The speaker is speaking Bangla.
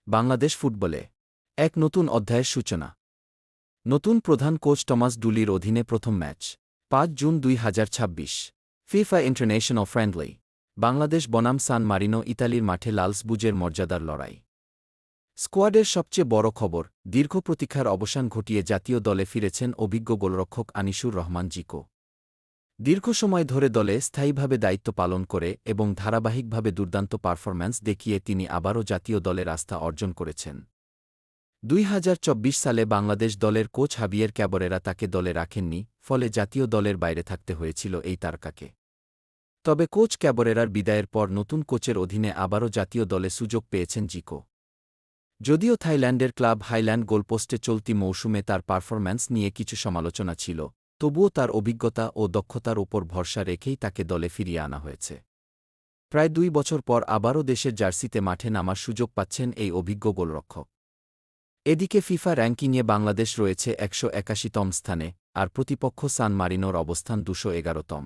বাংলাদেশ ফুটবলে এক নতুন অধ্যায়ের সূচনা। নতুন প্রধান কোচ টমাস ডুলির অধীনে প্রথম match ৫ June ২০২৬ FIFA international friendly Bangladesh বনাম সান মারিনো ইতালির মাঠে লালসবুজের মর্যাদার লড়াই। স্কোয়াডের সবচেয়ে বড় খবর, দীর্ঘ প্রতীক্ষার অবসান ঘটিয়ে জাতীয় দলে ফিরেছেন অভিজ্ঞ গোলরক্ষক আনিসুর রহমান জিকো। দীর্ঘ সময় ধরে দলে স্থায়ীভাবে দায়িত্ব পালন করে এবং ধারাবাহিকভাবে দুর্দান্ত পারফরম্যান্স দেখিয়ে তিনি আবারও জাতীয় দলের আস্থা অর্জন করেছেন। ২০২৪ সালে বাংলাদেশ দলের কোচ হাবিয়ের ক্যাবরেরা তাকে দলে রাখেননি, ফলে জাতীয় দলের বাইরে থাকতে হয়েছিল এই তারকাকে। তবে কোচ ক্যাবরেরার বিদায়ের পর নতুন কোচের অধীনে আবারও জাতীয় দলে সুযোগ পেয়েছেন জিকো। যদিও থাইল্যান্ডের ক্লাব হাইল্যান্ড গোলপোস্টে চলতি মৌসুমে তার পারফরম্যান্স নিয়ে কিছু সমালোচনা ছিল, তবুও তার অভিজ্ঞতা ও দক্ষতার ওপর ভরসা রেখেই তাকে দলে ফিরিয়ে আনা হয়েছে। প্রায় ২ বছর পর আবারও দেশের জার্সিতে মাঠে নামার সুযোগ পাচ্ছেন এই অভিজ্ঞ গোলরক্ষক। এদিকে ফিফা র্যাঙ্কিংয়ে বাংলাদেশ রয়েছে ১৮১তম স্থানে, আর প্রতিপক্ষ সান মারিনোর অবস্থান ২১১তম।